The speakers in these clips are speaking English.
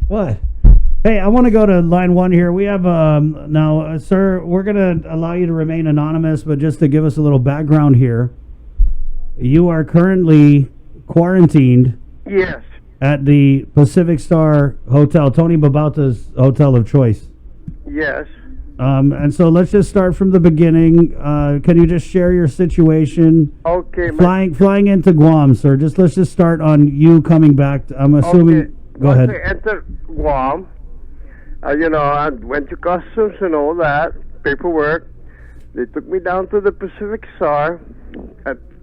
What? Hey, I want to go to line one here. We have now, sir. We're gonna allow you to remain anonymous, but just to give us a little background here, you are currently quarantined. Yes. At the Pacific Star Hotel, Tony Babauta's hotel of choice. Yes. And so let's just start from the beginning. Can you just share your situation? Okay. Flying into Guam, sir. Let's just start on you coming back. I'm assuming. Okay. Go ahead. Once I entered Guam, I went to customs and all that paperwork. They took me down to the Pacific Star,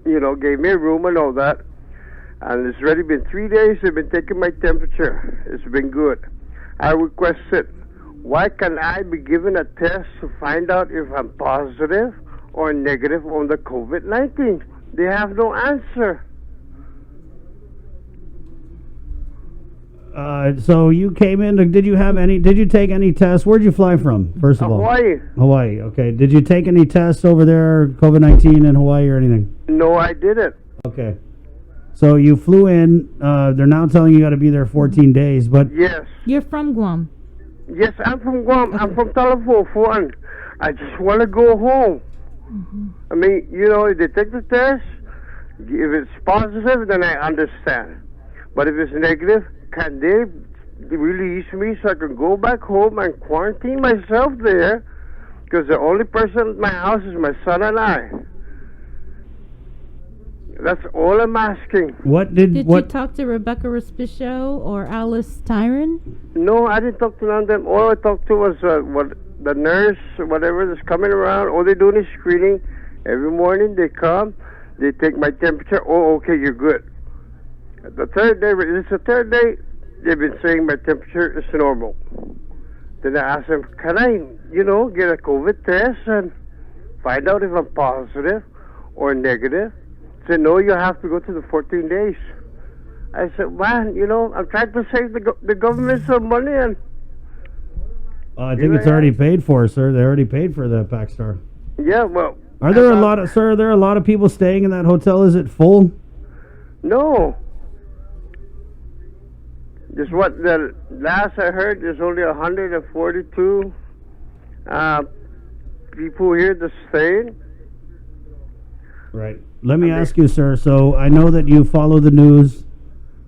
gave me a room and all that. And it's already been 3 days. They've been taking my temperature. It's been good. I requested, why can't I be given a test to find out if I'm positive or negative on the COVID-19? They have no answer. So you came in. Did you take any tests? Where'd you fly from, first of all? Hawaii. Hawaii, okay. Did you take any tests over there, COVID-19 in Hawaii or anything? No, I didn't. Okay. So you flew in. They're now telling you got to be there 14 days. But yes, you're from Guam. Yes, I'm from Guam. Okay. I'm from Talafofo. I just want to go home. Mm-hmm. I mean, if they take the test, if it's positive, then I understand. But if it's negative, can they release me so I can go back home and quarantine myself there? Because the only person in my house is my son and I. That's all I'm asking. Did you talk to Rebecca Respicio or Alice Tyron? No, I didn't talk to none of them. All I talked to was the nurse, whatever, that's coming around. All they're doing is screening. Every morning they come, they take my temperature. Oh, okay, you're good. The third day, they've been saying my temperature is normal. Then I asked them, can I, get a COVID test and find out if I'm positive or negative? Said, no, you have to go to the 14 days. I said, man, I'm trying to save the government some money. And I think it's already paid for, sir. They already paid for the Pacstar. Yeah, well. Are there a lot of people staying in that hotel? Is it full? No. Just what the last I heard, there's only 142 people here to stay. Right. Let me ask you, sir. So I know that you follow the news.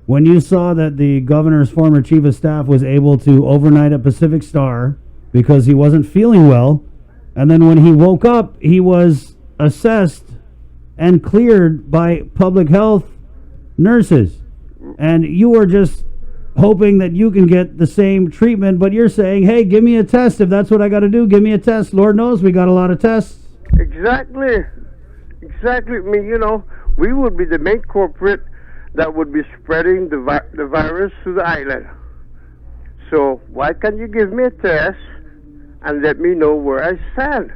When you saw that the governor's former chief of staff was able to overnight at Pacific Star because he wasn't feeling well, and then when he woke up, he was assessed and cleared by public health nurses, and you were just hoping that you can get the same treatment, but you're saying, hey, give me a test. If that's what I got to do, give me a test. Lord knows we got a lot of tests. Exactly. I mean, we would be the main corporate that would be spreading the virus to the island. So why can't you give me a test and let me know where I stand?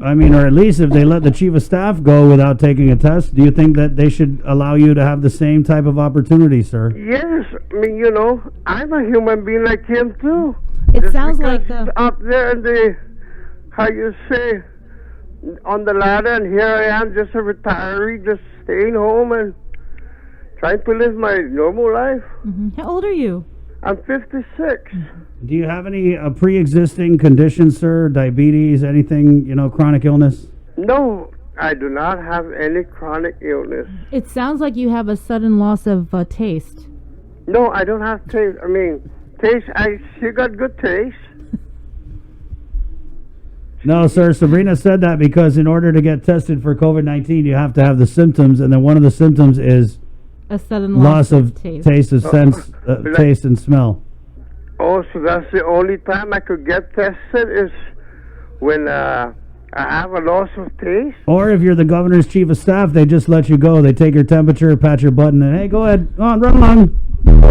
I mean, or at least if they let the chief of staff go without taking a test, do you think that they should allow you to have the same type of opportunity, sir? Yes. I mean, I'm a human being like him, too. It just sounds like up there in the, how you say, on the ladder, and here I am, just a retiree, just staying home and trying to live my normal life. Mm-hmm. How old are you? I'm 56. Do you have any pre-existing conditions, sir? Diabetes, anything, chronic illness? No, I do not have any chronic illness. It sounds like you have a sudden loss of taste. No, I don't have taste. I mean, taste, I still got good taste. No, sir. Sabrina said that because in order to get tested for COVID-19, you have to have the symptoms, and then one of the symptoms is a sudden loss of taste of sense, taste and smell. Oh, so that's the only time I could get tested is when I have a loss of taste? Or if you're the governor's chief of staff, they just let you go. They take your temperature, pat your button, and hey, go ahead, run along,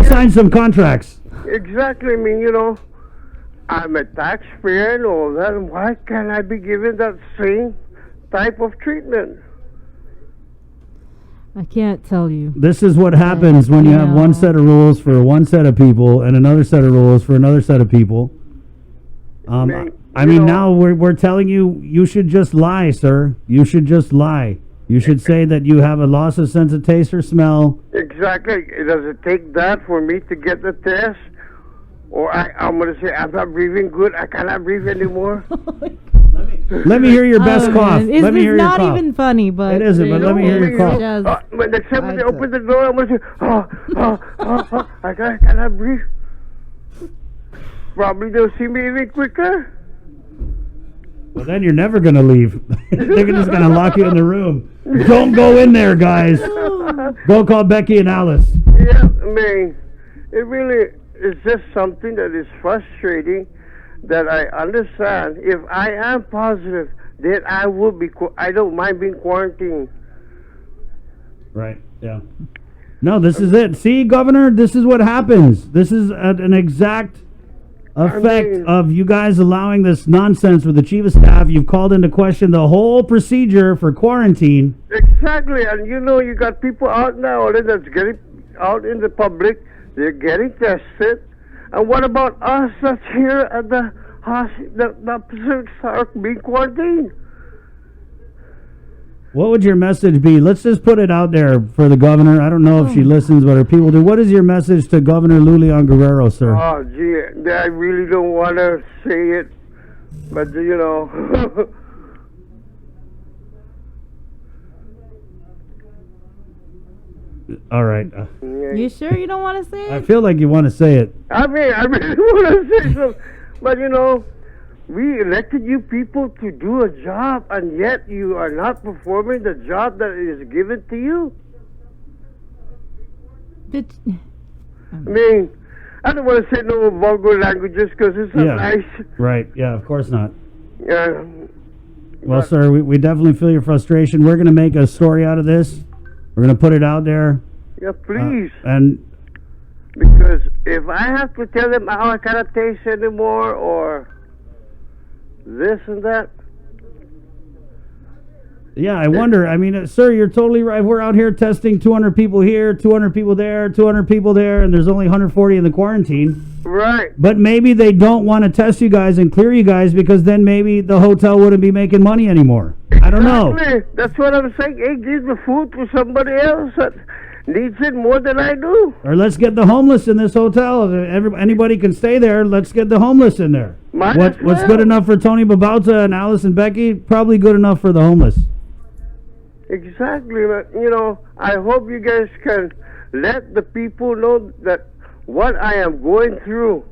sign some contracts. Exactly. I mean, I'm a taxpayer and all that, and why can't I be given that same type of treatment? I can't tell you. This is what happens when you have one set of rules for one set of people and another set of rules for another set of people. I mean, now we're telling you should just lie, sir. You should just lie. You should say that you have a loss of sense of taste or smell. Exactly. Does it take that for me to get the test? Or I'm going to say, I'm not breathing good. I cannot breathe anymore. Let me hear your best cough. Man. Let me hear your It's cough. not even funny, but It isn't, but let me hear your cough. When the time they open the door, I'm going to say, I cannot breathe. Probably they'll see me even quicker. Well, then you're never going to leave. They're just going to lock you in the room. Don't go in there, guys. Go call Becky and Alice. Yeah, man. It really is just something that is frustrating that I understand. If I am positive, then I will be, I don't mind being quarantined. Right, yeah. No, this is it. See, Governor, this is what happens. This is an exact effect of you guys allowing this nonsense with the chief of staff. You've called into question the whole procedure for quarantine. Exactly, and you know, you got people out now that's getting out in the public. They're getting tested. And what about us that's here at the hospital, the Pacific Star being quarantined? What would your message be? Let's just put it out there for the governor. I don't know if she listens, but her people do. What is your message to Governor Lulian Guerrero, sir? Oh, gee, I really don't want to say it, but you know. All right. You sure you don't want to say I it? feel like you want to say it. I mean, I really want to say so, but you know, we elected you people to do a job, and yet you are not performing the job that is given to you. But, I mean, I don't want to say no vulgar languages because it's not nice. Right. Yeah, of course not. Yeah. Well, sir, we definitely feel your frustration. We're going to make a story out of this. We're going to put it out there. Yeah, please. And because if I have to tell them how I cannot taste anymore or this and that. yeah, I wonder. I mean, sir, you're totally right. We're out here testing 200 people here, 200 people there, 200 people there, and there's only 140 in the quarantine. Right. But maybe they don't want to test you guys and clear you guys because then maybe the hotel wouldn't be making money anymore. I don't know. Exactly. That's what I'm saying. Hey, give the food to somebody else that needs it more than I do. Or let's get the homeless in this hotel. If anybody can stay there, let's get the homeless in there. What's good enough for Tony Babauta and Alice and Becky, probably good enough for the homeless. Exactly. But, you know, I hope you guys can let the people know that what I am going through.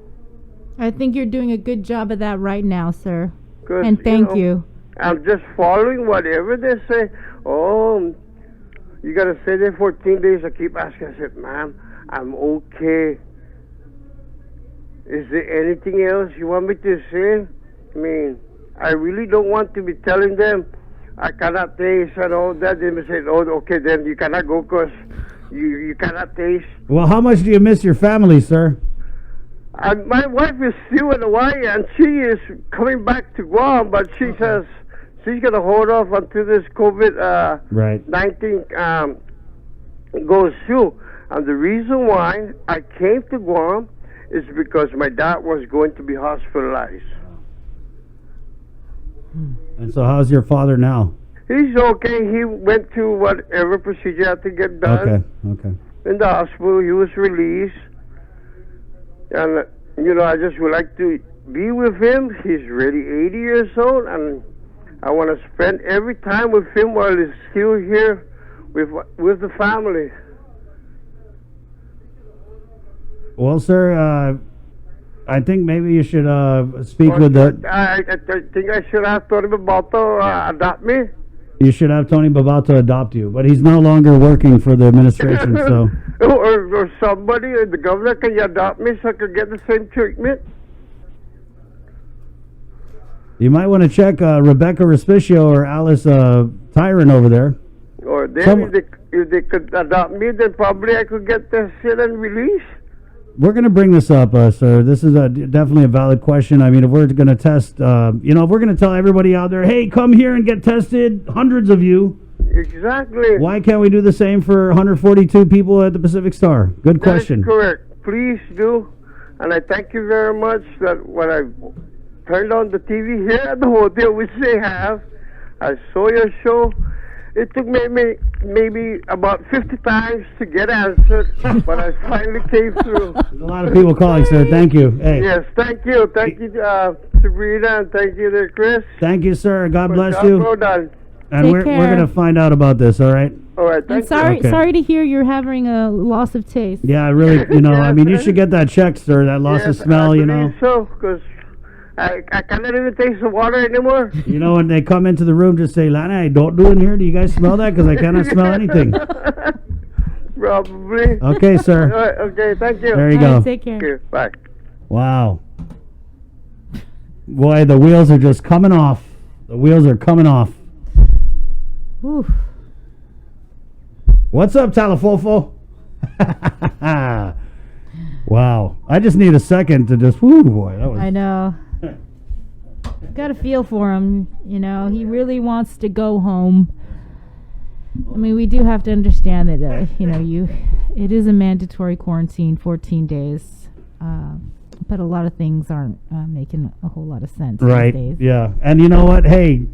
I think you're doing a good job of that right now, sir. 'Cause, And thank you. I'm just following whatever they say. Oh, you got to stay there 14 days. I keep asking. I said, ma'am, I'm okay. Is there anything else you want me to say? I mean, I really don't want to be telling them I cannot taste and all that. They may say, oh, okay, then you cannot go because you cannot taste. Well, how much do you miss your family, sir? My wife is still in Hawaii, and she is coming back to Guam, but she says she's going to hold off until this COVID-19 goes through. And the reason why I came to Guam is because my dad was going to be hospitalized. And so how's your father now? He's okay. He went to whatever procedure had to get done. Okay. In the hospital. He was released. And, you know, I just would like to be with him. He's already 80 years old, and I want to spend every time with him while he's still here with the family. Well, sir, I think maybe you should speak with the... I think I should have Tony Babato adopt me. You should have Tony Babauta adopt you, but he's no longer working for the administration, so... or somebody, the governor, can you adopt me so I can get the same treatment? You might want to check Rebecca Respicio or Alice Tyron over there. Or then if they could adopt me, then probably I could get tested and released. We're going to bring this up, sir. This is definitely a valid question. I mean, if we're going to test, if we're going to tell everybody out there, hey, come here and get tested, hundreds of you. Exactly. Why can't we do the same for 142 people at the Pacific Star? Good question. That is correct. Please do. And I thank you very much that when I turned on the TV here at the hotel, which they have, I saw your show. It took maybe about 50 times to get answered, but I finally came through. There's a lot of people calling, sir. Thank you. Hey. Yes, thank you, Sabrina, and thank you there, Chris. Thank you, sir. God For bless job you. well done. And Take we're care. gonna find out about this. All right. All right, I'm thank sorry. Okay. Sorry to hear you're having a loss of taste. Yeah, I really. I mean, you Yes, should get that checked, sir. That loss yes, of smell. I You believe know. so, because I cannot even taste the water anymore. You know, when they come into the room, just say, "Lana, don't do in here. Do you guys smell that? Because I cannot smell anything." Probably. Okay, All sir. right, okay, thank you. There you All right, go. take care. Okay, bye. Wow. Boy, the wheels are just coming off. The wheels are coming off. Whew. What's up, Talafofo? Wow. I just need a second to just, whoo, boy. That was. I know. Got a feel for him. You know, he really wants to go home. I mean, we do have to understand that, it is a mandatory quarantine, 14 days. But a lot of things aren't making a whole lot of sense Right. these days. Yeah. And you know what? Hey,